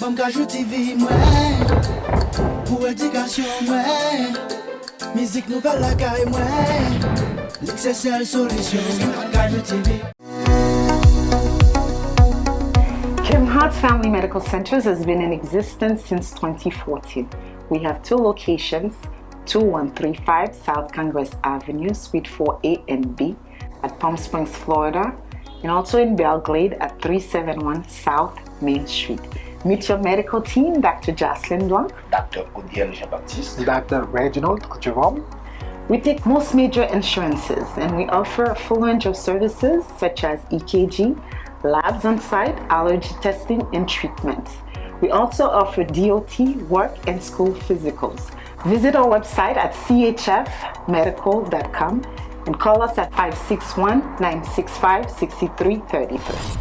Femme Gajou TV, mouais. Pour éducation, mouais. Musique nouvelle, la caille, mouais. L'XSL solution, Gajou TV. Caring Hearts Family Medical Centers has been in existence since 2014. We have 2 locations, 2135 South Congress Avenue, Suite 4A and B at Palm Springs, Florida, and also in Belle Glade at 371 South Main Street. Meet your medical team, Dr. Jocelyne Blanc, Dr. Odiel Jean-Baptiste, Dr. Reginald Jerome. We take most major insurances and we offer a full range of services such as EKG, labs on site, allergy testing, and treatments. We also offer DOT, work, and school physicals. Visit our website at chfmedical.com and call us at 561-965-6333.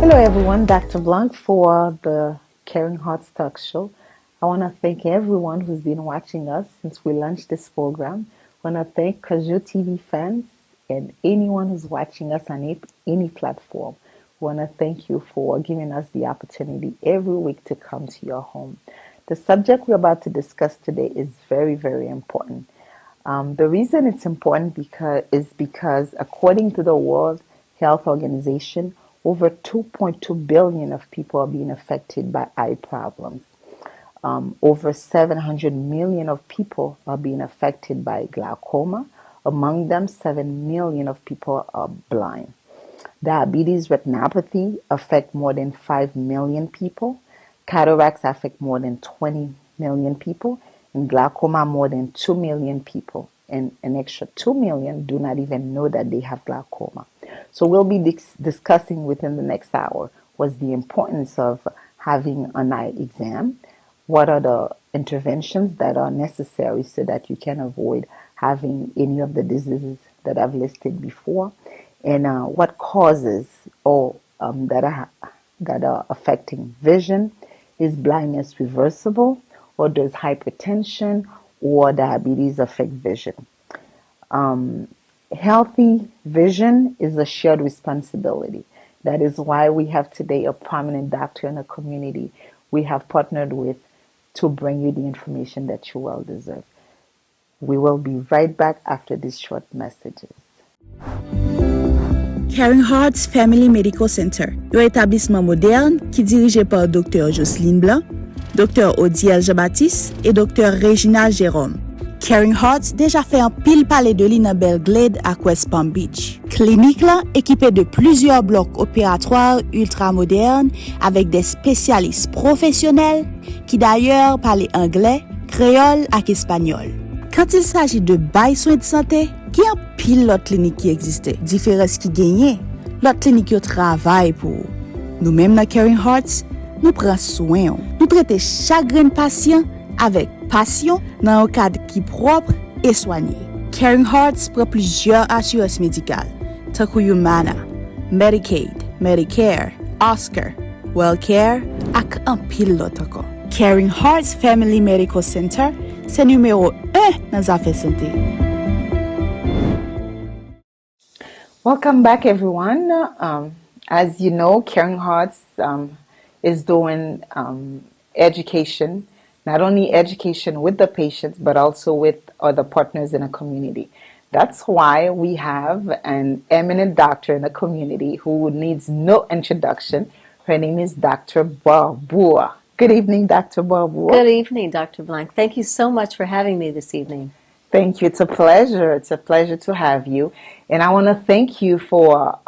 Hello everyone, Dr. Blanc for the Caring Hearts Talk Show. I want to thank everyone who's been watching us since we launched this program. I want to thank Kajou TV fans and anyone who's watching us on any platform. I want to thank you for giving us the opportunity every week to come to your home. The subject we're about to discuss today is very, very important. The reason it's important is because according to the World Health Organization, over 2.2 billion of people are being affected by eye problems. Over 700 million of people are being affected by glaucoma. Among them, 7 million of people are blind. Diabetes retinopathy affect more than 5 million people. Cataracts affect more than 20 million people. And glaucoma more than 2 million people. And an extra 2 million do not even know that they have glaucoma. So we'll be discussing within the next hour what's the importance of having an eye exam, what are the interventions that are necessary so that you can avoid having any of the diseases that I've listed before, and what causes that are affecting vision. Is blindness reversible, or does hypertension or diabetes affect vision? Healthy vision is a shared responsibility. That is why we have today a prominent doctor in the community we have partnered with to bring you the information that you well deserve. We will be right back after these short messages. Caring Hearts Family Medical Center, un établissement moderne qui est dirigé par Dr. Jocelyne Blanc, Dr. Odiel Jean-Baptiste et Dr. Reginald Jérôme. Caring Hearts déjà fait un pile palais de l'île Belle Glade à West Palm Beach. Clinique là, équipée de plusieurs blocs opératoires ultra-modernes avec des spécialistes professionnels qui d'ailleurs parlent anglais, créole et espagnol. Quand il s'agit de bail soins de santé, il y a pile l'autre clinique qui existait. Différence qui gagnait, l'autre clinique qui travaille pour. Nous-mêmes dans Caring Hearts, nous prenons soin. Nous traitons chaque patient avec passion dans un cadre qui est propre et soigné. Caring Hearts prend plusieurs assurances médicales, telles que Humana, Medicaid, Medicare, Oscar, WellCare et un pile d'autres encore. Caring Hearts Family Medical Center, c'est numéro 1 dans les affaires santé. Welcome back, everyone. As you know, Caring Hearts is doing education, not only education with the patients, but also with other partners in the community. That's why we have an eminent doctor in the community who needs no introduction. Her name is Dr. Barbour. Good evening, Dr. Barbour. Good evening, Dr. Blanc. Thank you so much for having me this evening. Thank you. It's a pleasure. It's a pleasure to have you. And I want to thank you for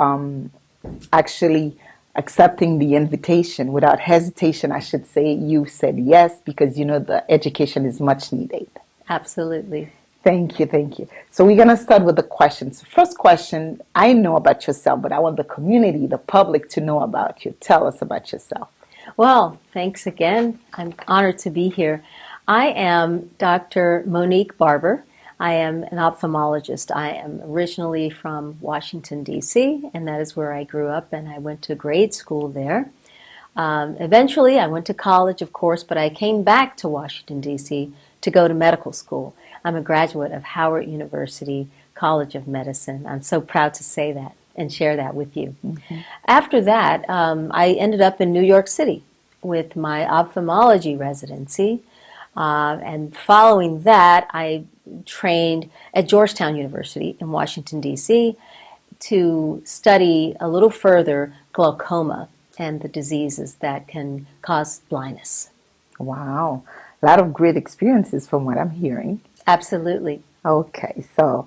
actually accepting the invitation. Without hesitation, I should say you said yes, because you know the education is much needed. Absolutely. Thank you, thank you. So we're going to start with the questions. First question, I know about yourself, but I want the community, the public to know about you. Tell us about yourself. Well, thanks again. I'm honored to be here. I am Dr. Monique Barbour. I am an ophthalmologist. I am originally from Washington, D.C., and that is where I grew up, and I went to grade school there. Eventually, I went to college, of course, but I came back to Washington, D.C. to go to medical school. I'm a graduate of Howard University College of Medicine. I'm so proud to say that and share that with you. Mm-hmm. After that, I ended up in New York City with my ophthalmology residency. And following that, I trained at Georgetown University in Washington, D.C. to study a little further glaucoma and the diseases that can cause blindness. Wow. A lot of great experiences from what I'm hearing. Absolutely. Okay, so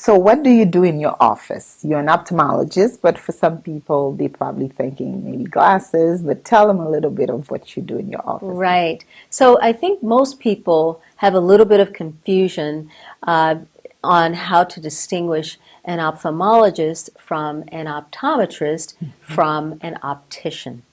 what do you do in your office? You're an ophthalmologist, but for some people, they're probably thinking maybe glasses, but tell them a little bit of what you do in your office. Right. So I think most people have a little bit of confusion on how to distinguish an ophthalmologist from an optometrist from an optician.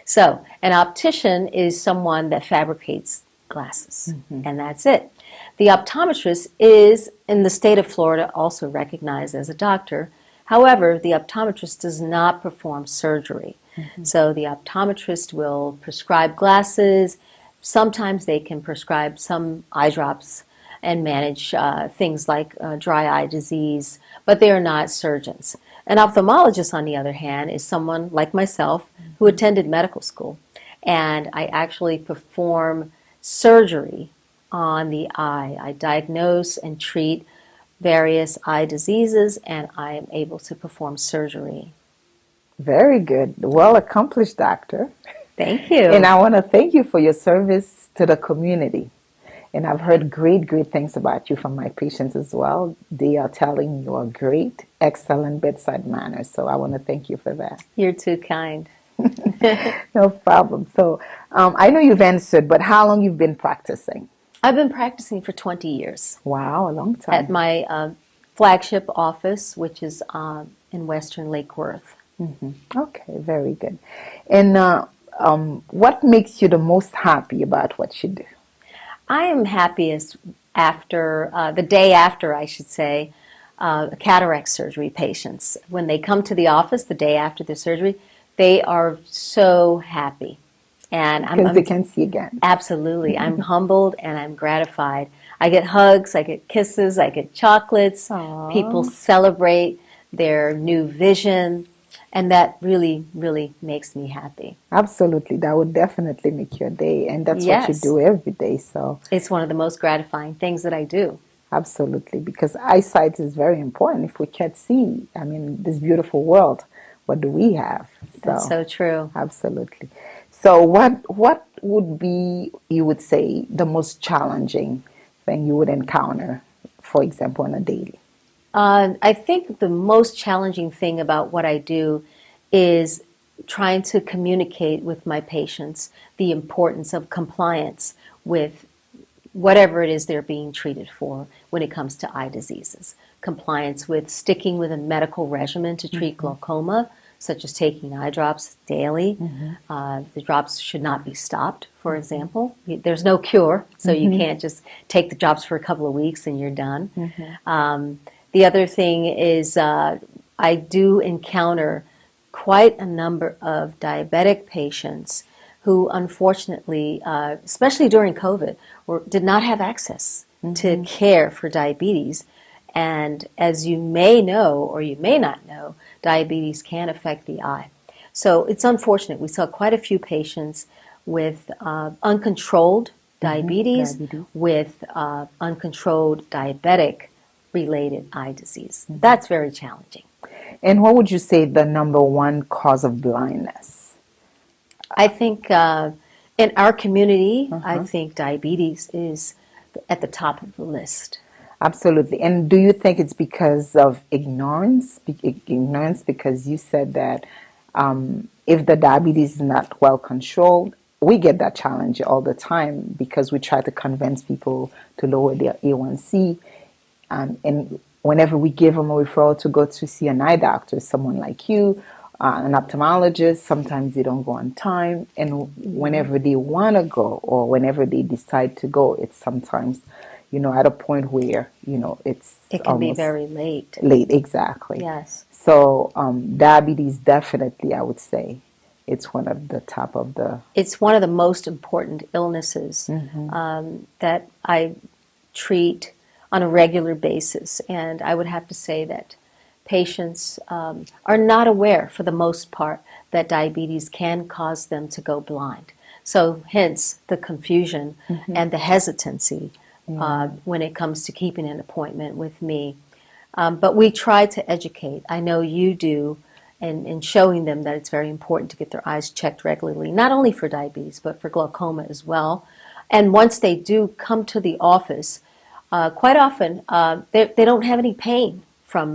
So an optician is someone that fabricates glasses, and that's it. The optometrist is, in the state of Florida, also recognized as a doctor. However, the optometrist does not perform surgery. So the optometrist will prescribe glasses. Sometimes they can prescribe some eye drops and manage things like dry eye disease, but they are not surgeons. An ophthalmologist, on the other hand, is someone like myself who attended medical school, and I actually perform surgery on the eye. I diagnose and treat various eye diseases, and I am able to perform surgery. Very good. Well accomplished, doctor. Thank you. And I want to thank you for your service to the community. And I've heard great things about you from my patients as well. They are telling you are great, excellent bedside manner. So I want to thank you for that. You're too kind. No problem. So I know you've answered, but how long you've been practicing? I've been practicing for 20 years. Wow, a long time. At my flagship office, which is in Western Lake Worth. Okay, very good. And what makes you the most happy about what you do? I am happiest after, the day after, I should say, cataract surgery patients. When they come to the office the day after the surgery, they are so happy. And Because they can see again. Absolutely. I'm humbled and I'm gratified. I get hugs, I get kisses, I get chocolates. Aww. People celebrate their new vision, and that really, really makes me happy. Absolutely. That would definitely make your day. And that's Yes. what you do every day. So It's one of the most gratifying things that I do. absolutely. Because eyesight is very important. If we can't see, I mean, this beautiful world, what do we have? That's so true. Absolutely. So what would be, you would say, the most challenging thing you would encounter, for example, on a daily? I think the most challenging thing about what I do is trying to communicate with my patients the importance of compliance with whatever it is they're being treated for when it comes to eye diseases. Compliance with sticking with a medical regimen to treat glaucoma, such as taking eye drops daily. The drops should not be stopped, for example. There's no cure, so you can't just take the drops for a couple of weeks and you're done. The other thing is I do encounter quite a number of diabetic patients who unfortunately, especially during COVID, did not have access to care for diabetes. And as you may know or you may not know, diabetes can affect the eye. So it's unfortunate. We saw quite a few patients with uncontrolled diabetes, with uncontrolled diabetic related eye disease. That's very challenging. And what would you say the number one cause of blindness? I think in our community, I think diabetes is at the top of the list. Absolutely. And do you think it's because of ignorance? Ignorance, because you said that if the diabetes is not well controlled, we get that challenge all the time because we try to convince people to lower their A1C. And whenever we give them a referral to go to see an eye doctor, someone like you, an ophthalmologist. Sometimes they don't go on time, and whenever they want to go or whenever they decide to go, it's sometimes, at a point where, it's It can be almost very late. late. Exactly. Yes. So diabetes, definitely, I would say, it's one of the top of the. It's one of the most important illnesses that I treat on a regular basis. And I would have to say that patients are not aware, for the most part, that diabetes can cause them to go blind. So hence the confusion and the hesitancy when it comes to keeping an appointment with me. But we try to educate. I know you do, and showing them that it's very important to get their eyes checked regularly, not only for diabetes, but for glaucoma as well. And once they do come to the office, quite often they don't have any pain from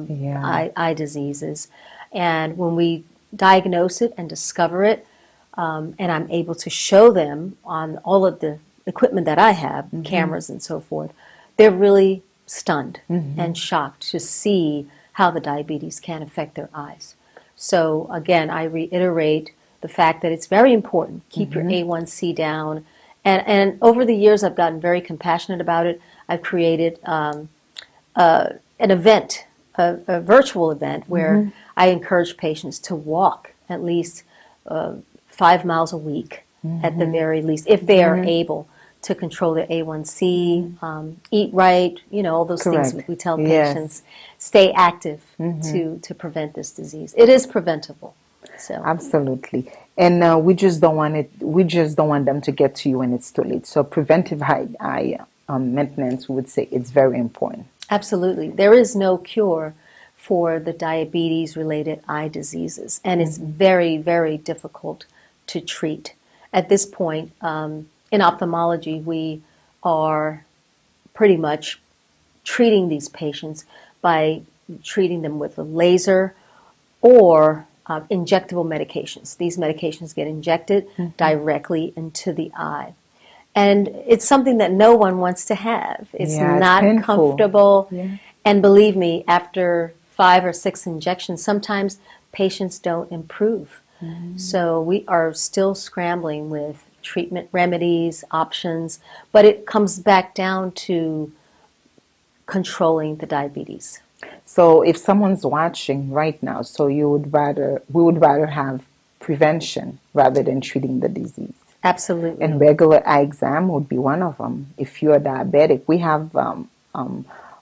eye diseases. And when we diagnose it and discover it, and I'm able to show them on all of the equipment that I have, cameras and so forth, they're really stunned and shocked to see how the diabetes can affect their eyes. So again, I reiterate the fact that it's very important. Keep your A1C down. And over the years, I've gotten very compassionate about it. I've created an event, a virtual event, where I encourage patients to walk at least 5 miles a week at the very least, if they are able to control their A1C, eat right, all those things we tell patients. Stay active to prevent this disease. It is preventable. So Absolutely. And we just don't want it. We just don't want them to get to you when it's too late. So preventive eye maintenance, we would say, it's very important. absolutely, there is no cure for the diabetes-related eye diseases, and it's very, very difficult to treat. At this point, in ophthalmology, we are pretty much treating these patients by treating them with a laser or injectable medications. These medications get injected directly into the eye. And it's something that no one wants to have. It's not painful. Comfortable. Yeah. And believe me, after 5 or 6 injections, sometimes patients don't improve. So we are still scrambling with treatment remedies, options, but it comes back down to controlling the diabetes. So if someone's watching right now, so we would rather have prevention rather than treating the disease. Absolutely. And regular eye exam would be one of them. If you're diabetic, we have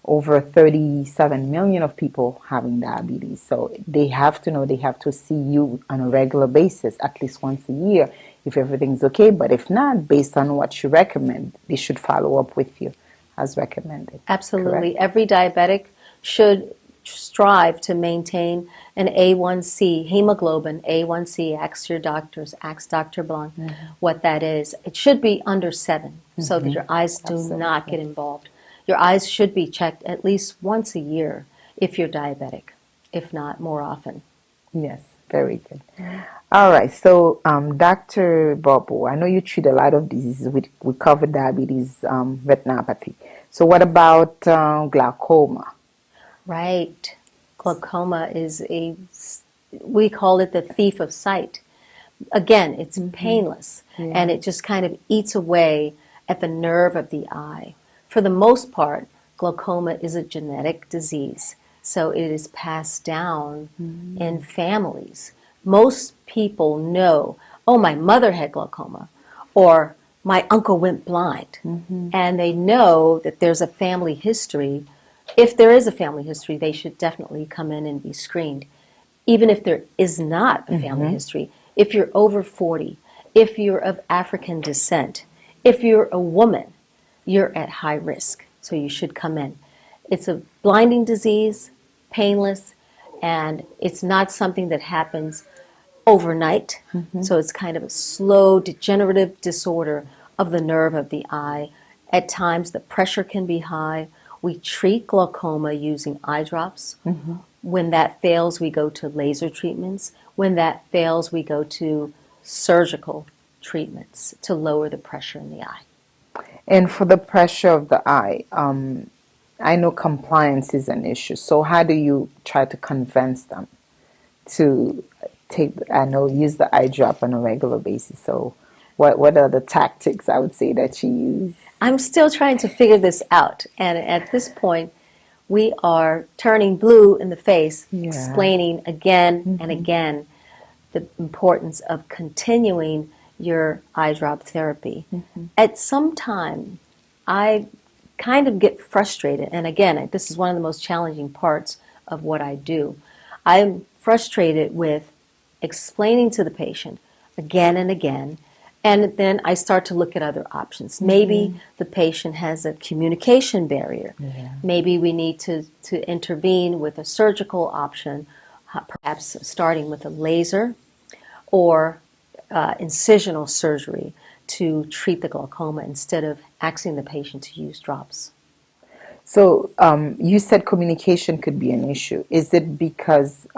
over 37 million of people having diabetes. So they have to know they have to see you on a regular basis, at least once a year, if everything's okay. But if not, based on what you recommend, they should follow up with you as recommended. Absolutely. Correct? Every diabetic should strive to maintain an A1C, hemoglobin, A1C. Ask your doctors, ask Dr. Blanc what that is. It should be under 7 so that your eyes do not get involved. Your eyes should be checked at least once a year if you're diabetic, if not more often. Yes, very good. All right, so Dr. Barbour, I know you treat a lot of diseases. We covered diabetes, retinopathy. So what about glaucoma? Right. Glaucoma is we call it the thief of sight. Again, it's painless, and it just kind of eats away at the nerve of the eye. For the most part, glaucoma is a genetic disease, so it is passed down in families. Most people know, oh, my mother had glaucoma, or my uncle went blind, and they know that there's a family history. If there is a family history, they should definitely come in and be screened. Even if there is not a family history, if you're over 40, if you're of African descent, if you're a woman, you're at high risk, so you should come in. It's a blinding disease, painless, and it's not something that happens overnight. So it's kind of a slow degenerative disorder of the nerve of the eye. At times the pressure can be high. We treat glaucoma using eye drops. When that fails, we go to laser treatments. When that fails, we go to surgical treatments to lower the pressure in the eye. And for the pressure of the eye, I know compliance is an issue. So how do you try to convince them to use the eye drop on a regular basis. So what are the tactics I would say that you use? I'm still trying to figure this out. And at this point, we are turning blue in the face, explaining again and again the importance of continuing your eye drop therapy. At some time, I kind of get frustrated. And again, this is one of the most challenging parts of what I do. I'm frustrated with explaining to the patient again and again, and then I start to look at other options. Maybe the patient has a communication barrier. Maybe we need to intervene with a surgical option, perhaps starting with a laser or incisional surgery to treat the glaucoma instead of asking the patient to use drops. So you said communication could be an issue. Is it because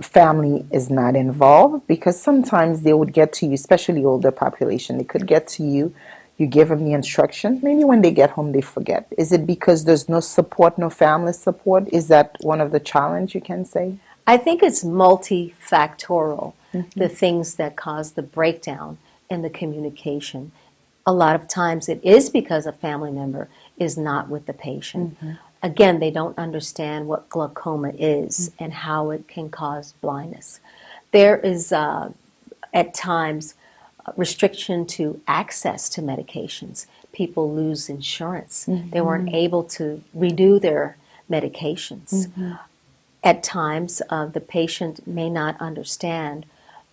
family is not involved? Because sometimes they would get to you, especially older population, they could get to you, you give them the instructions, maybe when they get home they forget. Is it because there's no support, no family support? Is that one of the challenge you can say? I think it's multifactorial, the things that cause the breakdown in the communication. A lot of times it is because a family member is not with the patient. Again, they don't understand what glaucoma is and how it can cause blindness. There is, at times, restriction to access to medications. People lose insurance. They weren't able to redo their medications. At times, the patient may not understand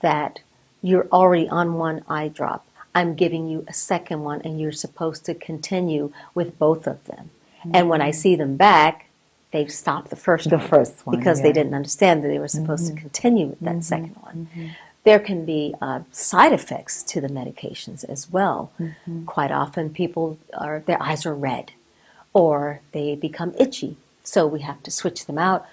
that you're already on one eye drop. I'm giving you a second one, and you're supposed to continue with both of them. And when I see them back, they've stopped the first one because they didn't understand that they were supposed to continue with that second one. There can be side effects to the medications as well. Quite often, their eyes are red, or they become itchy, so we have to switch them out.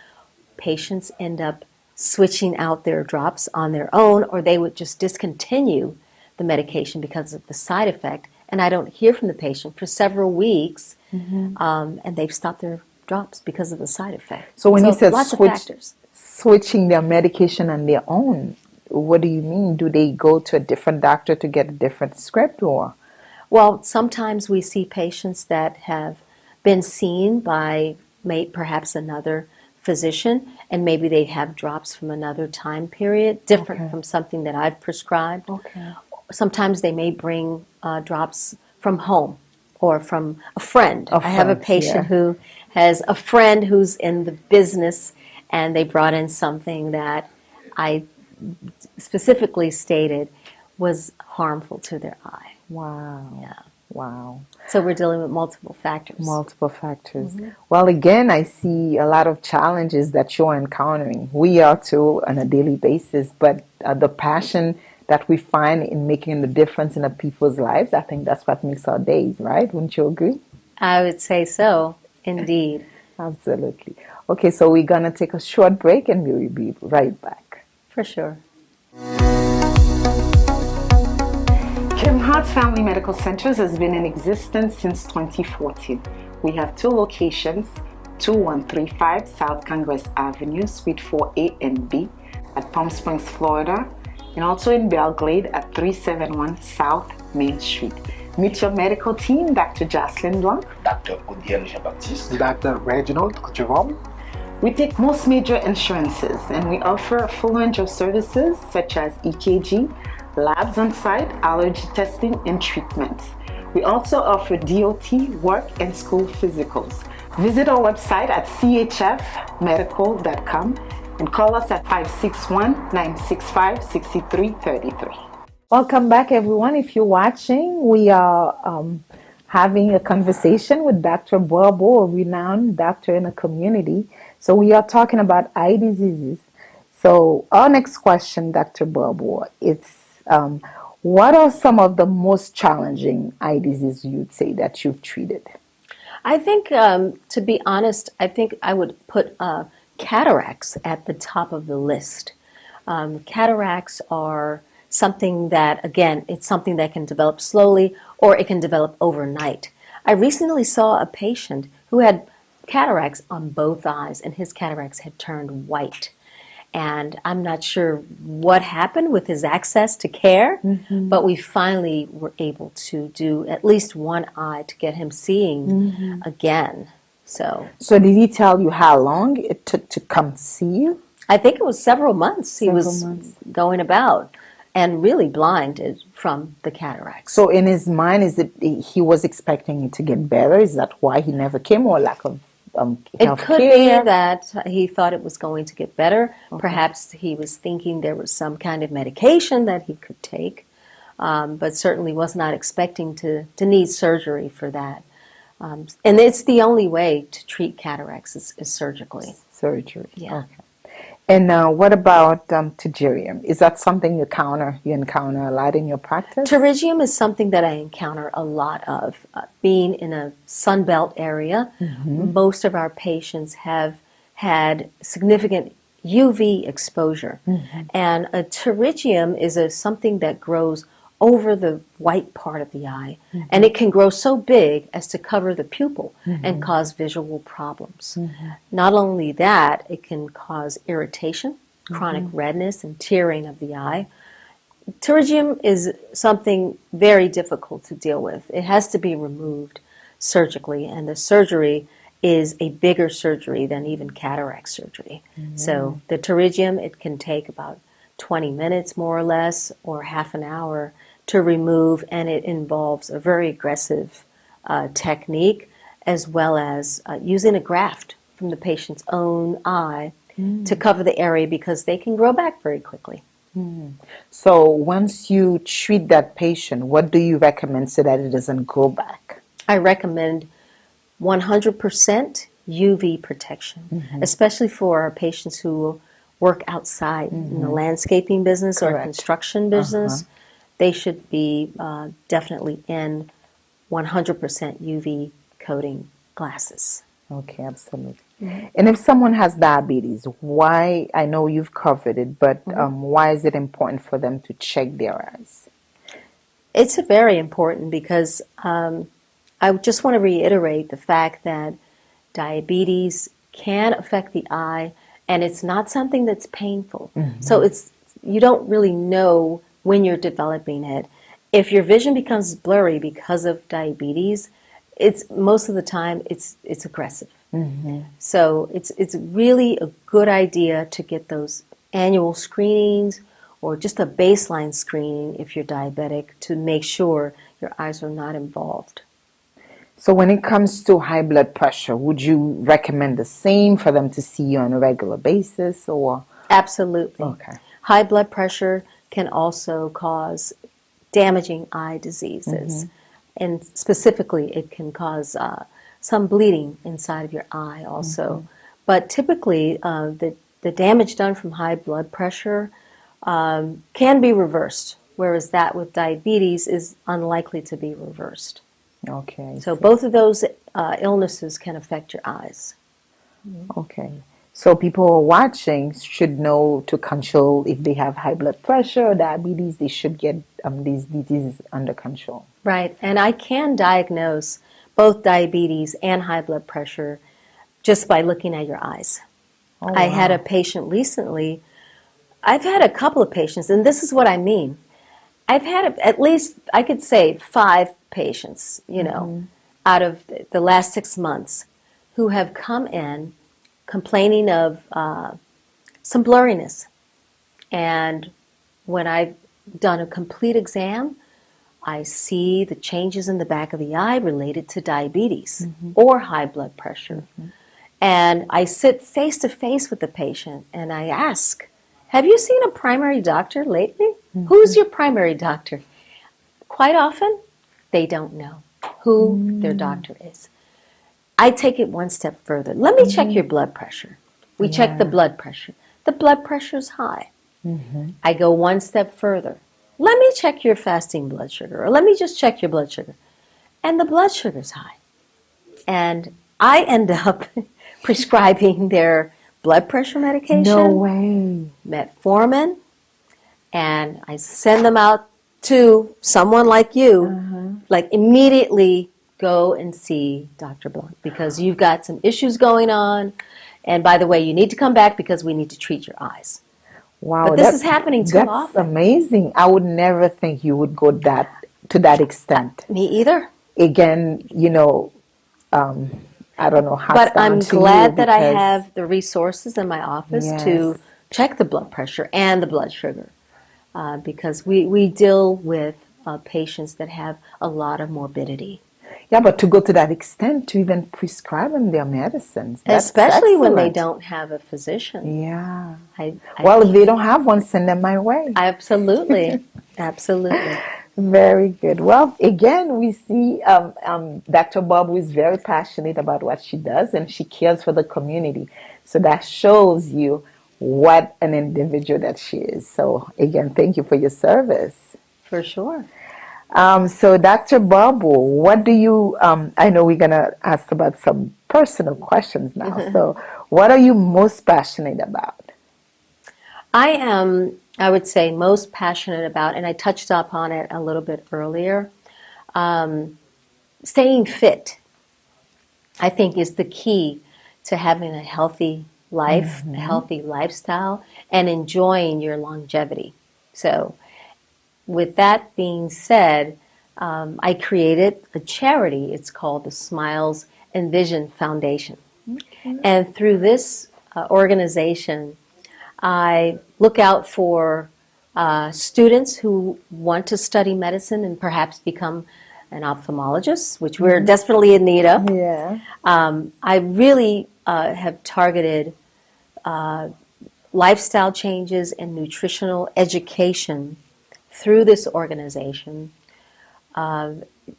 Patients end up switching out their drops on their own, or they would just discontinue the medication because of the side effect, and I don't hear from the patient for several weeks, and they've stopped their drops because of the side effect. So when you said lots of factors. Switching their medication on their own, what do you mean? Do they go to a different doctor to get a different script, or? Well, sometimes we see patients that have been seen by perhaps another physician, and maybe they have drops from another time period, different from something that I've prescribed. Sometimes they may bring drops from home or from a friend. I have a patient who has a friend who's in the business, and they brought in something that I specifically stated was harmful to their eye. Wow. Yeah. Wow. So we're dealing with multiple factors. Multiple factors. Well, again, I see a lot of challenges that you're encountering. We are too on a daily basis, but the passion that we find in making the difference in the people's lives, I think that's what makes our days, right? Wouldn't you agree? I would say so, indeed. Absolutely. Okay, so we're going to take a short break and we'll be right back. For sure. Caring Hearts Family Medical Centers has been in existence since 2014. We have 2 locations, 2135 South Congress Avenue, Suite 4A and B at Palm Springs, Florida, and also in Belgrade at 371 South Main Street. Meet your medical team, Dr. Jocelyne Blanc, Dr. Jean-Baptiste, Dr. Reginald Jerome. We take most major insurances, and we offer a full range of services such as EKG, labs on site, allergy testing, and treatment. We also offer DOT, work, and school physicals. Visit our website at chfmedical.com and call us at 561-965-6333. Welcome back, everyone. If you're watching, we are having a conversation with Dr. Barbour, a renowned doctor in the community. So we are talking about eye diseases. So our next question, Dr. Barbour, it's what are some of the most challenging eye diseases you'd say that you've treated? I think, to be honest, I think I would put cataracts at the top of the list. Cataracts are something that, again, it's something that can develop slowly or it can develop overnight. I recently saw a patient who had cataracts on both eyes, and his cataracts had turned white. And I'm not sure what happened with his access to care, but we finally were able to do at least one eye to get him seeing again. So did he tell you how long it took to come see you? I think it was several months he was months. going about and really blinded from the cataracts. So in his mind, is it he was expecting it to get better? Is that why he never came, or lack of it could be that he thought it was going to get better. Okay. Perhaps he was thinking there was some kind of medication that he could take, but certainly was not expecting to need surgery for that. And it's the only way to treat cataracts is surgically. Surgery. Yeah. Okay. And what about pterygium? Is that something you encounter a lot in your practice? Pterygium is something that I encounter a lot of. Being in a sunbelt area, most of our patients have had significant UV exposure. And a pterygium is something that grows over the white part of the eye, and it can grow so big as to cover the pupil and cause visual problems. Not only that, it can cause irritation, chronic redness, and tearing of the eye. Pterygium is something very difficult to deal with. It has to be removed surgically, and the surgery is a bigger surgery than even cataract surgery. So the pterygium, it can take about 20 minutes more or less, or half an hour to remove, and it involves a very aggressive technique, as well as using a graft from the patient's own eye to cover the area, because they can grow back very quickly. So once you treat that patient, what do you recommend so that it doesn't go back? I recommend 100% UV protection, especially for our patients who work outside in the landscaping business or construction business. They should be definitely in 100% UV coating glasses. Okay, absolutely. And if someone has diabetes, why, I know you've covered it, but why is it important for them to check their eyes? It's very important because I just want to reiterate the fact that diabetes can affect the eye, and it's not something that's painful. So you don't really know when you're developing it. If your vision becomes blurry because of diabetes, it's most of the time it's aggressive. So it's really a good idea to get those annual screenings or just a baseline screening if you're diabetic to make sure your eyes are not involved. So when it comes to high blood pressure, would you recommend the same for them to see you on a regular basis, or? Absolutely. Okay. High blood pressure can also cause damaging eye diseases. And specifically, it can cause some bleeding inside of your eye also. But typically, the damage done from high blood pressure can be reversed, whereas that with diabetes is unlikely to be reversed. Okay. So both of those illnesses can affect your eyes. Okay. So people who are watching should know to control if they have high blood pressure or diabetes, they should get these diseases under control. Right. And I can diagnose both diabetes and high blood pressure just by looking at your eyes. Oh, I wow. had a patient recently. I've had a couple of patients, and this is what I mean. I've had at least, I could say, 5 patients, out of the last 6 months who have come in complaining of some blurriness. And when I've done a complete exam, I see the changes in the back of the eye related to diabetes or high blood pressure. And I sit face to face with the patient and I ask, have you seen a primary doctor lately? Who's your primary doctor? Quite often, they don't know who their doctor is. I take it one step further. Let me check your blood pressure. We check the blood pressure. The blood pressure is high. I go one step further. Let me check your fasting blood sugar, or let me just check your blood sugar. And the blood sugar is high. And I end up prescribing their blood pressure medication. No way. Metformin, and I send them out to someone like you, like immediately go and see Dr. Blanc because you've got some issues going on. And by the way, you need to come back because we need to treat your eyes. Wow, But this is happening too that's often. amazing. I would never think you would go to that extent. Me either. Again, I don't know how. But I'm glad that I because have the resources in my office Yes. to check the blood pressure and the blood sugar, because we deal with patients that have a lot of morbidity. Yeah, but to go to that extent to even prescribe them their medicines, that's Especially when they excellent. don't have a physician. Yeah. I Well, if they don't have one, send them my way. absolutely, absolutely. Very good. Well, again, we see Dr. Barbour is very passionate about what she does and she cares for the community. So that shows you what an individual that she is. So, again, thank you for your service. For sure. So, Dr. Barbour, what do you, I know we're going to ask about some personal questions now. So, what are you most passionate about? I am, I would say, most passionate about, and I touched upon it a little bit earlier, staying fit, I think, is the key to having a healthy life, a healthy lifestyle, and enjoying your longevity. So, with that being said, I created a charity. It's called the Smiles and Vision Foundation. And through this organization, I look out for students who want to study medicine and perhaps become an ophthalmologist, which we're desperately in need of. Yeah. I really have targeted lifestyle changes and nutritional education through this organization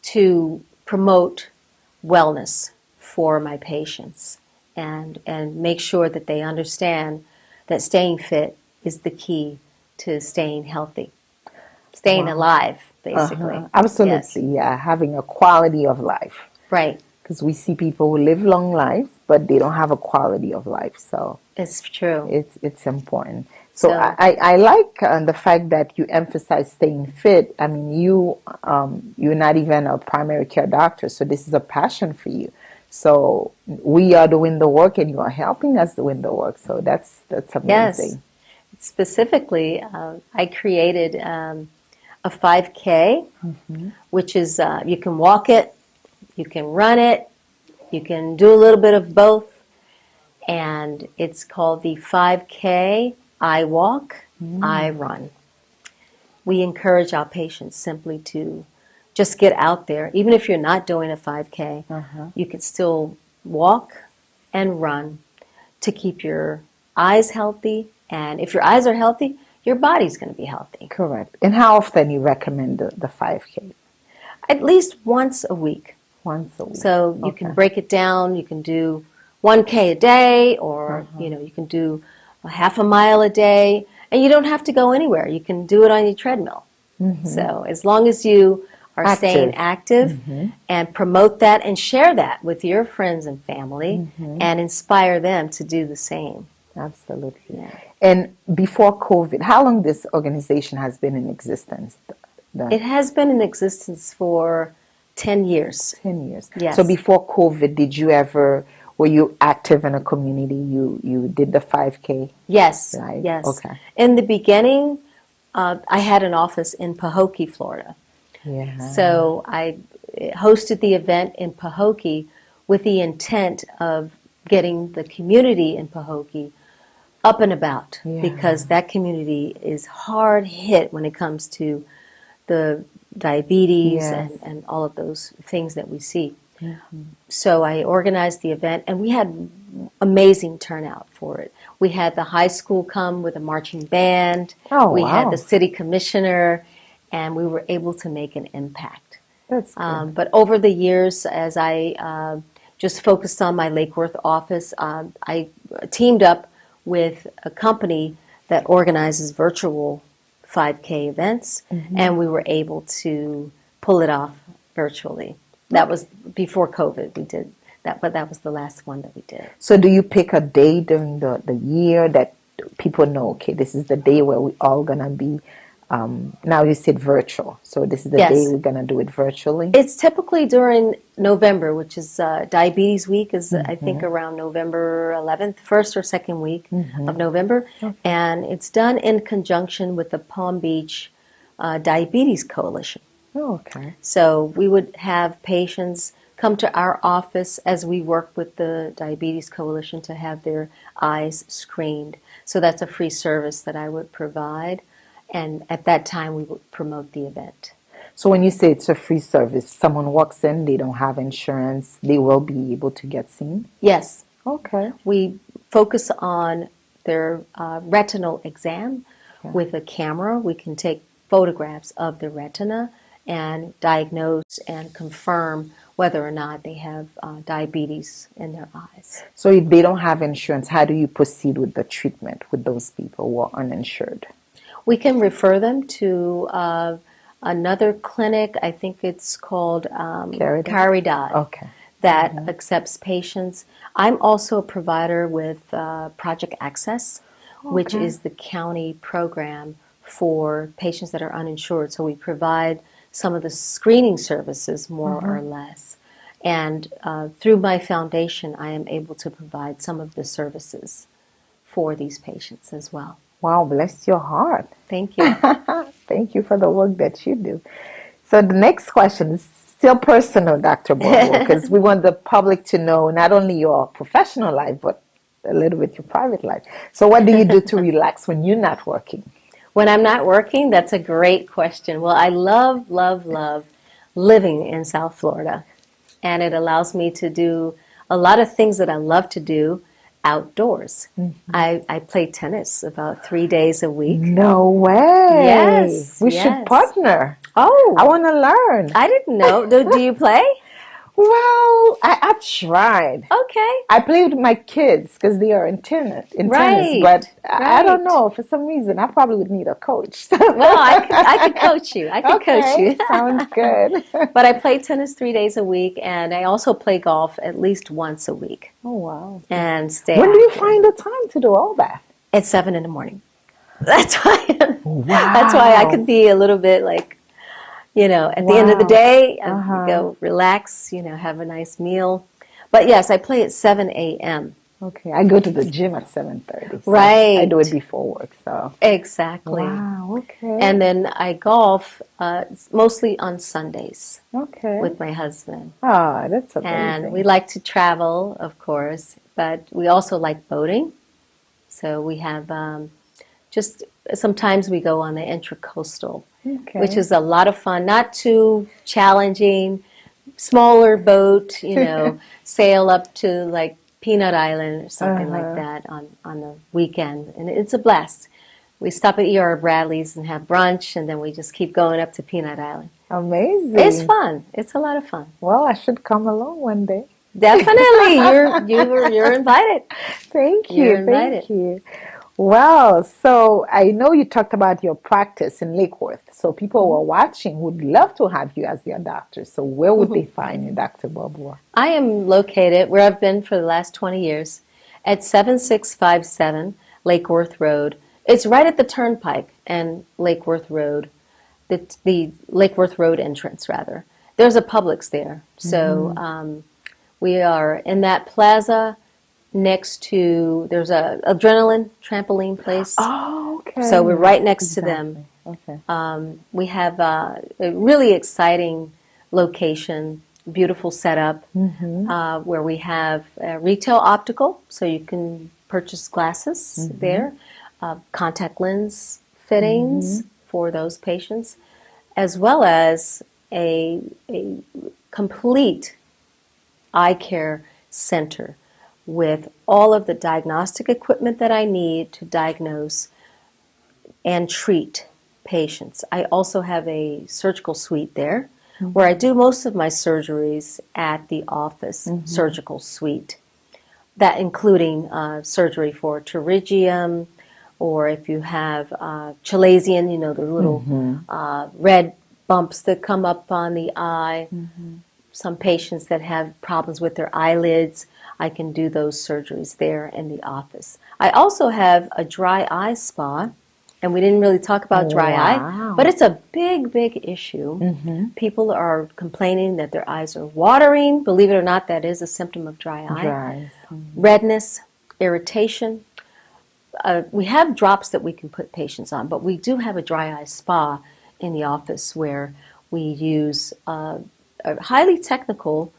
to promote wellness for my patients and make sure that they understand that staying fit is the key to staying healthy, staying alive, basically. Absolutely, Yes. yeah. Having a quality of life. Right. Because we see people who live long lives, but they don't have a quality of life. So It's true. it's important. So, So- I like the fact that you emphasize staying fit. I mean, you're not even a primary care doctor, so this is a passion for you. So we are doing the work, and you are helping us doing the work. So that's amazing. Yes. Specifically, I created a 5K, which is you can walk it, you can run it, you can do a little bit of both, and it's called the 5K I Walk, I Run. We encourage our patients simply to just get out there. Even if you're not doing a 5K, you can still walk and run to keep your eyes healthy. And if your eyes are healthy, your body's going to be healthy. Correct. And how often you recommend the 5K? At least once a week. Once a week. So you can Okay. break it down. You can do 1K a day, or you can do a half a mile a day, and you don't have to go anywhere. You can do it on your treadmill. So as long as you are staying active and promote that and share that with your friends and family and inspire them to do the same. Absolutely. Yeah. And before COVID, how long this organization has been in existence? It has been in existence for 10 years. 10 years. Yes. So before COVID, were you active in a community? You did the 5K? Yes, Right. yes. Okay. In the beginning, I had an office in Pahokee, Florida. Yeah. So I hosted the event in Pahokee with the intent of getting the community in Pahokee up and about, because that community is hard hit when it comes to the diabetes and all of those things that we see. So I organized the event, and we had amazing turnout for it. We had the high school come with a marching band. Oh, we had wow. the city commissioner, and we were able to make an impact. That's good. But over the years, as I just focused on my Lake Worth office, I teamed up with a company that organizes virtual 5K events, and we were able to pull it off virtually. That was before COVID. We did that, but that was the last one that we did. So do you pick a day during the year that people know, okay, this is the day where we all going to be Now you said virtual, so this is the Yes. day we're going to do it virtually? It's typically during November, which is Diabetes Week, is I think around November 11th, first or second week of November. And it's done in conjunction with the Palm Beach Diabetes Coalition. Oh, okay. So we would have patients come to our office as we work with the Diabetes Coalition to have their eyes screened. So that's a free service that I would provide. And at that time, we would promote the event. So when you say it's a free service, someone walks in, they don't have insurance, they will be able to get seen? Yes. Okay. We focus on their retinal exam with a camera. We can take photographs of the retina and diagnose and confirm whether or not they have diabetes in their eyes. So if they don't have insurance, how do you proceed with the treatment with those people who are uninsured? We can refer them to another clinic. I think it's called Caridad. Okay. That accepts patients. I'm also a provider with Project Access, which is the county program for patients that are uninsured. So we provide some of the screening services, more or less. And through my foundation, I am able to provide some of the services for these patients as well. Wow, bless your heart. Thank you. Thank you for the work that you do. So the next question is still personal, Dr. Barbour, because we want the public to know not only your professional life, but a little bit your private life. So what do you do to relax when you're not working? When I'm not working, that's a great question. Well, I love, love, love living in South Florida. And it allows me to do a lot of things that I love to do outdoors. I play tennis about 3 days a week. No way. Yes. We should partner. Oh. I want to learn. I didn't know. Do you play? Well, I tried. Okay. I play with my kids because they are in tennis, but I don't know. For some reason, I probably would need a coach. Well, I could coach you. I could coach you. Sounds good. But I play tennis 3 days a week, and I also play golf at least once a week. Oh, wow. And stay When do you active. find the time to do all that? At 7 in the morning. That's why. Wow. That's why I could be a little bit like, at the end of the day, I go relax, have a nice meal. But yes, I play at 7 a.m. Okay, I go to the gym at 7:30. So Right. I do it before work, so. Exactly. Wow, okay. And then I golf mostly on Sundays Okay. with my husband. Oh, that's amazing. And we like to travel, of course, but we also like boating. So we have just sometimes we go on the Intracoastal, which is a lot of fun, not too challenging, smaller boat, sail up to like Peanut Island or something like that on the weekend. And it's a blast. We stop at E.R. Bradley's and have brunch, and then we just keep going up to Peanut Island. Amazing. It's fun. It's a lot of fun. Well, I should come along one day. Definitely. You're invited. Thank you. You're invited. Thank you. Well, so I know you talked about your practice in Lake Worth. So people who are watching would love to have you as their doctor. So where would they find you, Dr. Barbour? I am located where I've been for the last 20 years at 7657 Lake Worth Road. It's right at the Turnpike and Lake Worth Road, the Lake Worth Road entrance, rather. There's a Publix there. So we are in that plaza next to, there's a adrenaline trampoline place. Oh, okay. So we're right next to them. Okay. We have a really exciting location, beautiful setup, where we have retail optical, so you can purchase glasses there, contact lens fittings for those patients, as well as a complete eye care center with all of the diagnostic equipment that I need to diagnose and treat patients. I also have a surgical suite there where I do most of my surgeries at the office surgical suite. That including surgery for pterygium, or if you have chalazion, the little red bumps that come up on the eye. Some patients that have problems with their eyelids, I can do those surgeries there in the office. I also have a dry eye spa And we didn't really talk about dry eye, Wow. but it's a big, big issue. People are complaining that their eyes are watering. Believe it or not, that is a symptom of dry eye. Dry. Redness, irritation. We have drops that we can put patients on, but we do have a dry eye spa in the office where we use a highly technical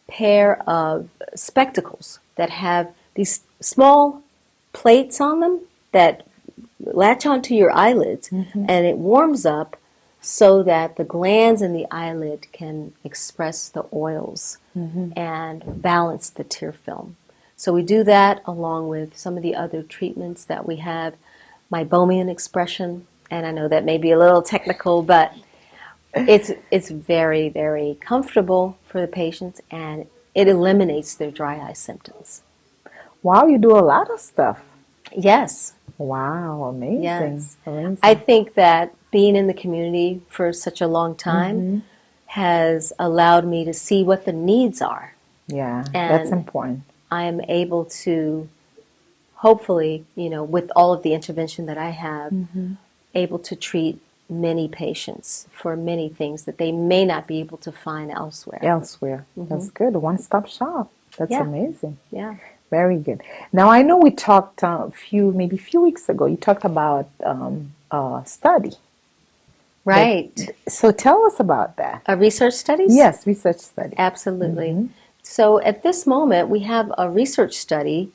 pair of spectacles that have these small plates on them that latch onto your eyelids, and it warms up so that the glands in the eyelid can express the oils and balance the tear film. So we do that along with some of the other treatments that we have, meibomian expression, and I know that may be a little technical, but it's very, very comfortable for the patients, and it eliminates their dry eye symptoms. Wow, you do a lot of stuff. Yes. Wow, amazing. Yes. Amazing. I think that being in the community for such a long time has allowed me to see what the needs are. Yeah, that's And important. I am able to, hopefully, with all of the intervention that I have, able to treat many patients for many things that they may not be able to find elsewhere. Elsewhere. That's good. One-stop shop. That's Yeah. amazing. Yeah. Very good. Now, I know we talked maybe a few weeks ago, you talked about study. Right. So tell us about that. Research studies? Yes, research study. Absolutely. So at this moment, we have a research study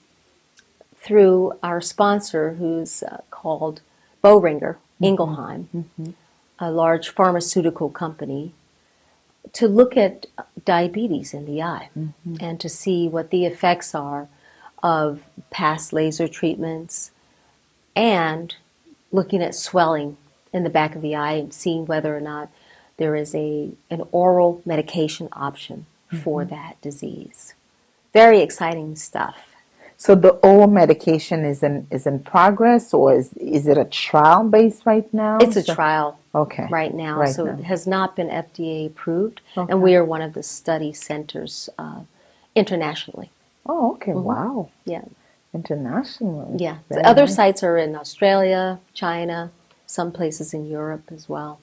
through our sponsor, who's called Boehringer Ingelheim, a large pharmaceutical company, to look at diabetes in the eye and to see what the effects are of past laser treatments and looking at swelling in the back of the eye and seeing whether or not there is an oral medication option for that disease. Very exciting stuff. So the oral medication is in progress, or is it a trial based right now? It's a trial Okay. right now, Right so now. it has not been FDA approved, Okay. and we are one of the study centers internationally. Oh, okay. Wow. Yeah, Internationally. yeah. The Very other nice. sites are in Australia, China, some places in Europe as well.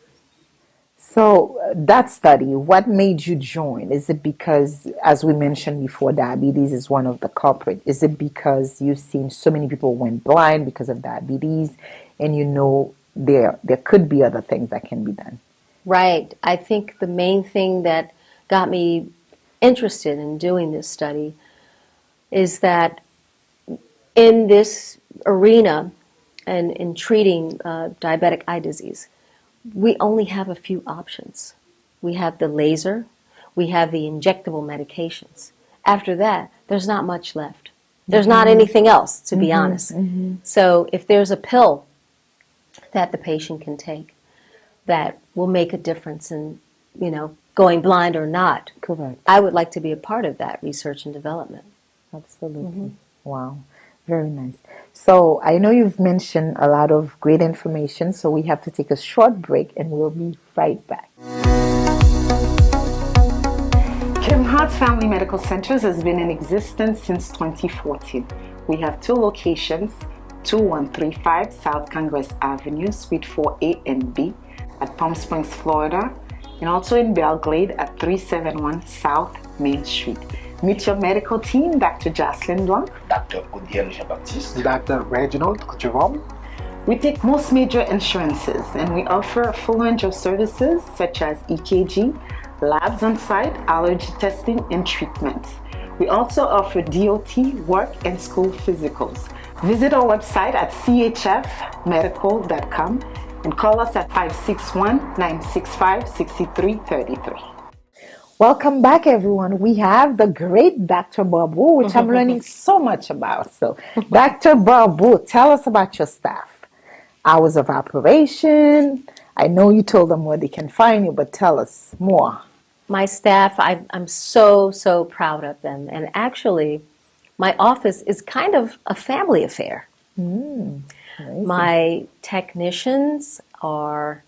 So that study, what made you join? Is it because, as we mentioned before, diabetes is one of the culprits? Is it because you've seen so many people went blind because of diabetes, and there could be other things that can be done? Right. I think the main thing that got me interested in doing this study is that in this arena and in treating diabetic eye disease, we only have a few options. We have the laser, we have the injectable medications. After that, there's not much left. There's not anything else, to be honest. So if there's a pill that the patient can take that will make a difference in, going blind or not, Correct. I would like to be a part of that research and development. Absolutely. Wow. Very nice. So I know you've mentioned a lot of great information, so we have to take a short break and we'll be right back. Kim Hart's Family Medical Centers has been in existence since 2014. We have 2 locations, 2135 South Congress Avenue, Suite 4A and B at Palm Springs, Florida, and also in Belgrade at 371 South Main Street. Meet your medical team, Dr. Jocelyne Blanc, Dr. Odiel Jean-Baptiste, Dr. Reginald Jerome. We take most major insurances and we offer a full range of services such as EKG, labs on site, allergy testing, and treatment. We also offer DOT, work, and school physicals. Visit our website at chfmedical.com and call us at 561-965-6333. Welcome back, everyone. We have the great Dr. Barbour, which I'm learning so much about. So, Dr. Barbour, tell us about your staff. Hours of operation. I know you told them where they can find you, but tell us more. My staff, I'm so, so proud of them. And actually, my office is kind of a family affair. My technicians are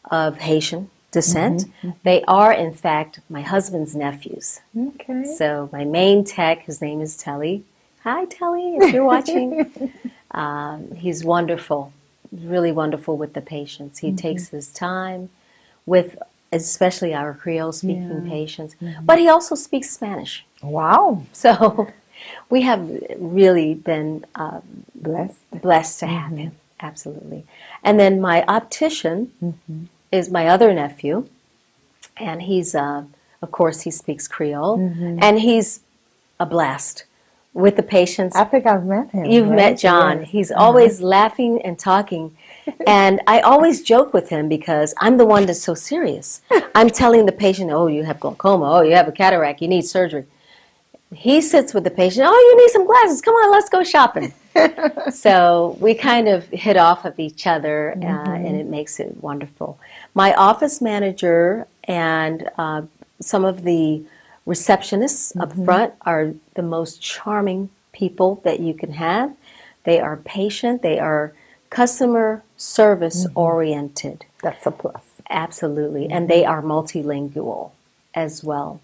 of Haitian descent. They are, in fact, my husband's nephews. Okay. So my main tech, his name is Telly. Hi, Telly, if you're watching. He's wonderful. really wonderful with the patients. He takes his time with especially our Creole-speaking patients, but he also speaks Spanish. Wow. So we have really been Blessed. to have him, absolutely. And then my optician is my other nephew, and he's, of course, he speaks Creole, and he's a blast with the patients. I think I've met him. You've right? met John. Yes. He's always laughing and talking. And I always joke with him because I'm the one that's so serious. I'm telling the patient, oh, you have glaucoma. Oh, you have a cataract. You need surgery. He sits with the patient. Oh, you need some glasses. Come on, let's go shopping. So we kind of hit off of each other, and it makes it wonderful. My office manager and some of the receptionists up front are the most charming people that you can have. They are patient. They are customer service oriented. That's a plus. Absolutely. And they are multilingual as well.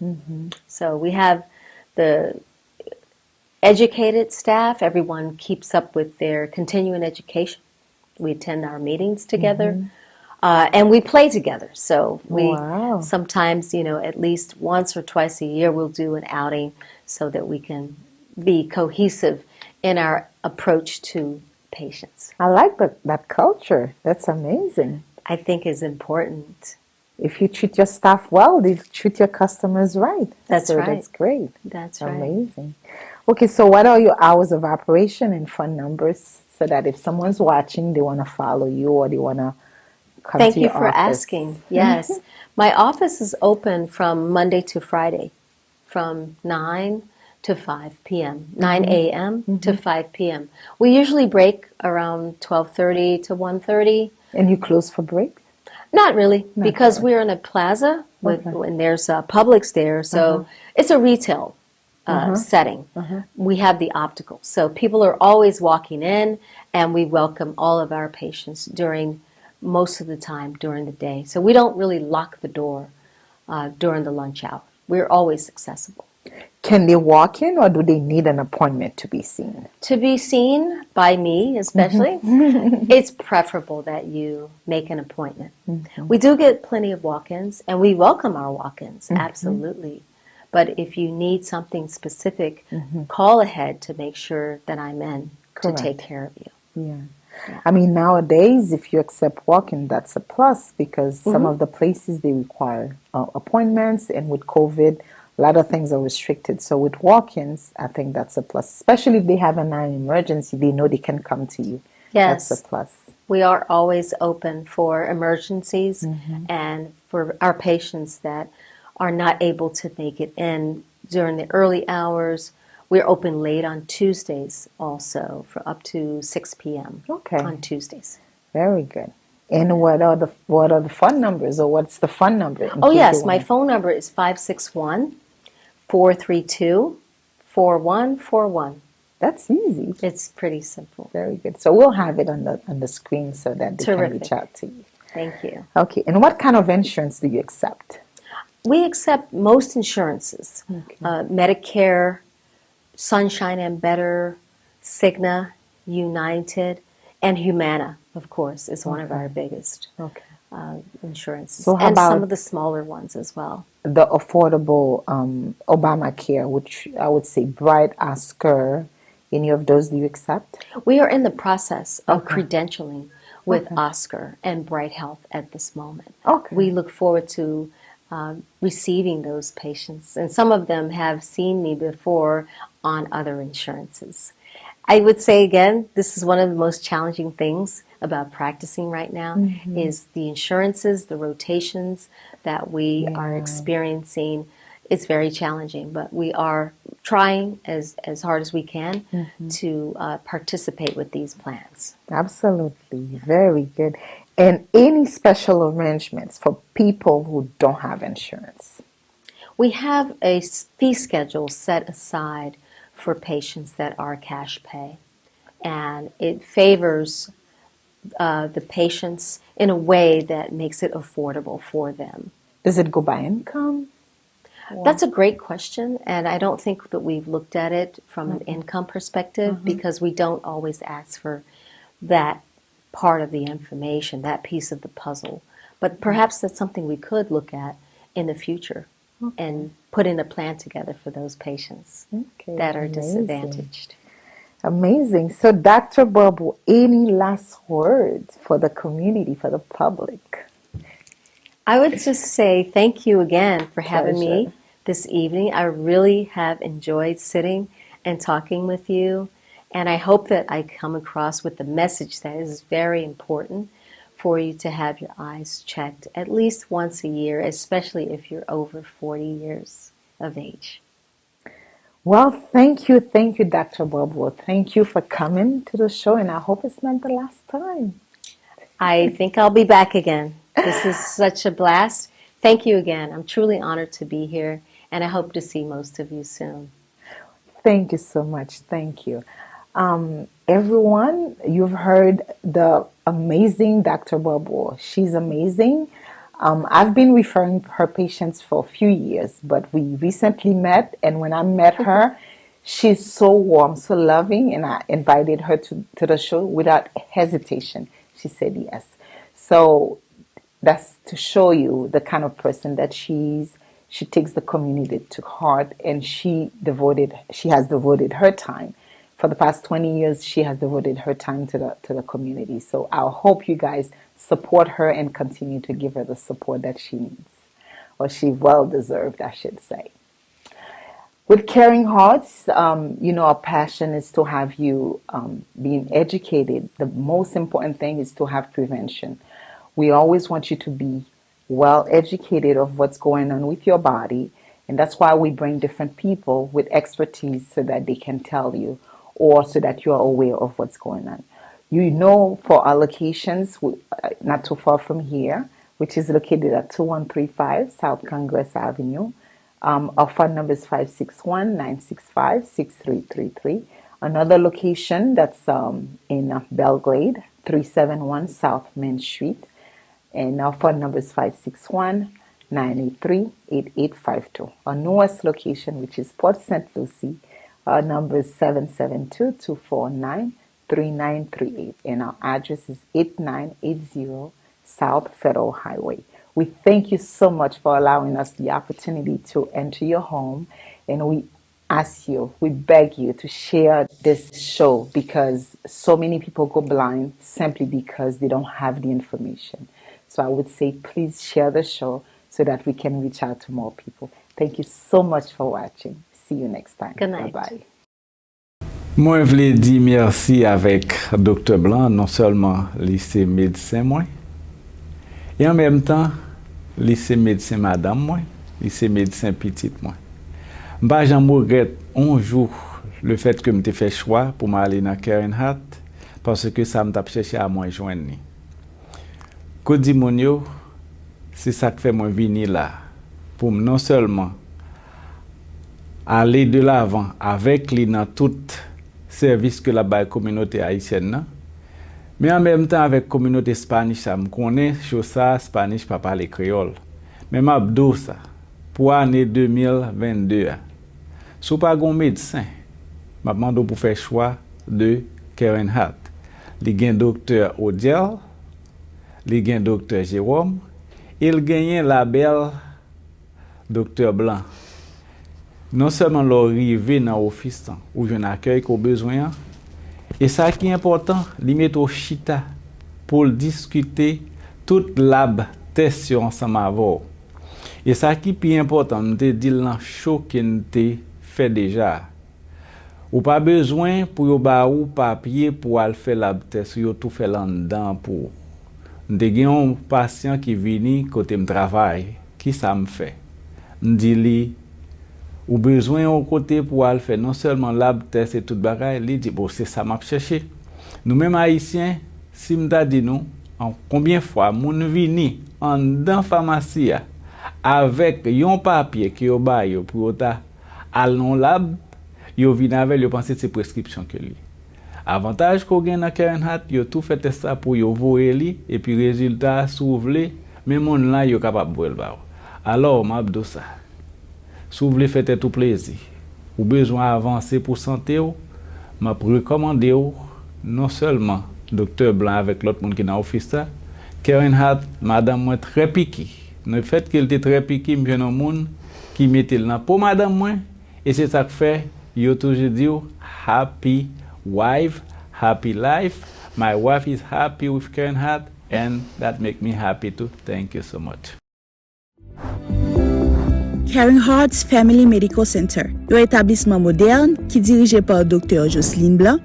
So we have the educated staff. Everyone keeps up with their continuing education. We attend our meetings together. And we play together. So we sometimes, at least once or twice a year, we'll do an outing so that we can be cohesive in our approach to patients. I like that culture. That's amazing. I think is important. If you treat your staff well, they treat your customers right. That's right. That's great. That's right. Amazing. Okay, so what are your hours of operation and phone numbers so that if someone's watching, they want to follow you or they want to come Thank to you your for office? asking. Yes. My office is open from Monday to Friday from 9 to 5 p.m., 9 a.m. to 5 p.m. We usually break around 12:30 to 1:30. And you close for breaks? Not really, because we're in a plaza and there's Publix there, so it's a retail setting. We have the optical, so people are always walking in, and we welcome all of our patients during most of the time during the day. So we don't really lock the door during the lunch hour. We're always accessible. Can they walk in or do they need an appointment to be seen? To be seen by me, especially, it's preferable that you make an appointment. We do get plenty of walk-ins, and we welcome our walk-ins, absolutely. But if you need something specific, call ahead to make sure that I'm in to take care of you. Yeah. I mean, nowadays, if you accept walk-in, that's a plus because some of the places, they require appointments, and with COVID, a lot of things are restricted. So with walk-ins, I think that's a plus. Especially if they have an emergency, they know they can come to you. Yes. That's a plus. We are always open for emergencies and for our patients that are not able to make it in during the early hours. We're open late on Tuesdays also for up to 6 p.m. on Tuesdays. Very good. And what are the phone numbers, or what's the phone number? Oh, yes. My phone number is 561-432-4141. That's easy. It's pretty simple. Very good. So we'll have it on the screen so that they can reach out to you. Thank you. Okay. And what kind of insurance do you accept? We accept most insurances. Medicare, Sunshine and Better, Cigna, United, and Humana, of course, is one of our biggest insurances. So how and about some of the smaller ones as well. The affordable Obamacare, which I would say Bright, Oscar, any of those do you accept? We are in the process of credentialing with Oscar and Bright Health at this moment. We look forward to receiving those patients, and some of them have seen me before on other insurances. I would say again, this is one of the most challenging things about practicing right now is the insurances, the rotations that we are experiencing. It's very challenging, but we are trying as hard as we can to participate with these plans. Absolutely. Very good. And any special arrangements for people who don't have insurance? We have a fee schedule set aside for patients that are cash pay, and it favors the patients in a way that makes it affordable for them. Does it go by income? That's a great question, and I don't think that we've looked at it from an income perspective because we don't always ask for that part of the information, that piece of the puzzle. But perhaps that's something we could look at in the future and put in a plan together for those patients that are disadvantaged. Amazing. So, Dr. Barbour, any last words for the community, for the public? I would just say thank you again for having me Pleasure. this evening. I really have enjoyed sitting and talking with you, and I hope that I come across with the message that is very important for you to have your eyes checked at least once a year, especially if you're over 40 years of age. Well, thank you, Dr. Barbour. Thank you for coming to the show, and I hope it's not the last time. I think I'll be back again. This is such a blast. Thank you again. I'm truly honored to be here, and I hope to see most of you soon. Thank you so much. Thank you. Everyone, you've heard the amazing Dr. Barbour. She's amazing. I've been referring her patients for a few years, but we recently met, and when I met her, she's so warm, so loving, and I invited her to the show without hesitation. She said yes. So that's to show you the kind of person that she is. She takes the community to heart, and she has devoted her time. For the past 20 years, she has devoted her time to the community. So I hope you guys support her and continue to give her the support that she needs, or she well deserved, I should say. With Caring Hearts, our passion is to have you being educated. The most important thing is to have prevention. We always want you to be well educated of what's going on with your body, and that's why we bring different people with expertise so that they can tell you, or so that you are aware of what's going on. For our locations, not too far from here, which is located at 2135 South Congress Avenue. Our phone number is 561-965-6333. Another location that's in Belgrade, 371 South Main Street. And our phone number is 561-983-8852. Our newest location, which is Port St. Lucie, our number is 772-249-3938. And our address is 8980 South Federal Highway. We thank you so much for allowing us the opportunity to enter your home. And we beg you to share this show, because so many people go blind simply because they don't have the information. So I would say, please share the show so that we can reach out to more people. Thank you so much for watching. See you next time. Good night. Bye-bye. Moi, je voulais dire merci avec Dr. Blanc, non seulement lycée médecin, moi, et en même temps, lycée médecin madame, moi, lycée médecin petite, moi. Bah, j'en regrette un jour le fait que je m'ai fait choix pour m'aller dans Caring Heart, parce que ça m'a cherché à moi joindre. Kodimonio, c'est ça qui fait moi venir là, pour non seulement aller de l'avant avec les dans tout service que la communauté haïtienne, mais en même temps avec communauté spanish, ça me connaît, ça spanish pas parler créole. Mais m'abdou ça pour année 2022. Si pas un médecin, m'a demandé pour faire choix de Caring Heart. Il y a un docteur Odiel, il y a un docteur Jérôme, il y a un label docteur Blanc. Non seulement l'arrivée dans l'office où je n'accueille qu'au besoin, et ça qui est important, il met au chita pour discuter toute lab test ensemble avant. Et ça qui est plus important, nous te dit dans show que nous te fait déjà. Ou pas besoin pour yo ba ou papier pour aller faire lab test, yo tout fait là dedans pour. Nous te un patient qui vini côté me travail, qui ça me fait. Nous dit li ou besoin au côté pour aller faire non seulement lab test et tout bagaille, li dit bon c'est ça m'a cherché. Nous même haïtiens, si m'ta dit nous en combien fois moun vini en dans pharmacie avec yon papier qui yo ba yo pour ta al non lab, yo vinn avec yo penser c'est prescription que li. Avantage qu'on gagne dans Caring Heart, yo tout fait ça pour yo voyer li et puis résultat souvle même moun là yo capable boire ba. Alors m'abdou ça. Si vous voulez faire tout plaisir, ou besoin avancer pour santé, m'a recommandé non seulement Docteur Blanc avec l'autre monde qui dans l'office là. Karen Hart, madame moi très piquée. Le fait qu'elle était très piquée, me vient un monde qui mettait là pour madame moi et c'est ça que fait yo toujours dit happy wife, happy life. My wife is happy with Karen Hart and that make me happy too. Thank you so much. Caring Hearts Family Medical Center, un établissement moderne qui est dirigé par Dr. Jocelyne Blanc,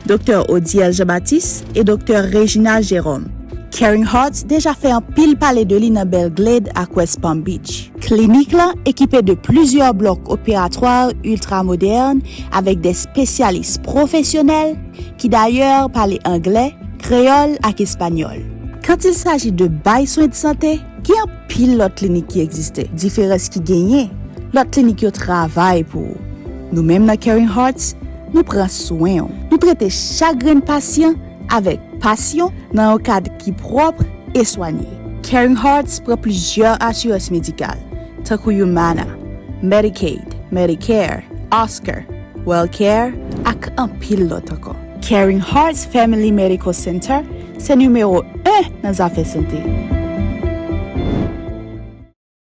Dr. Odiel Jean-Baptiste et Dr. Regina Jérôme. Caring Hearts déjà fait un pile palais de lit dans Belglade à West Palm Beach. Clinique là équipée de plusieurs blocs opératoires ultra modernes avec des spécialistes professionnels qui d'ailleurs parlent anglais, créole et espagnol. Quand il s'agit de bail soins de santé, il y a un pile l'autre clinique qui existait. Différence qui gagnait, l'autre clinique qui travaille pour. Nous-mêmes dans Caring Hearts, nous prenons soin. Nous traitons chaque patient avec passion dans un cadre qui est propre et soigné. Caring Hearts prend plusieurs assurances médicales, telles que Humana, Medicaid, Medicare, Oscar, Wellcare et un pile l'autre encore. Caring Hearts Family Medical Center, c'est numéro 1 dans les affaires santé.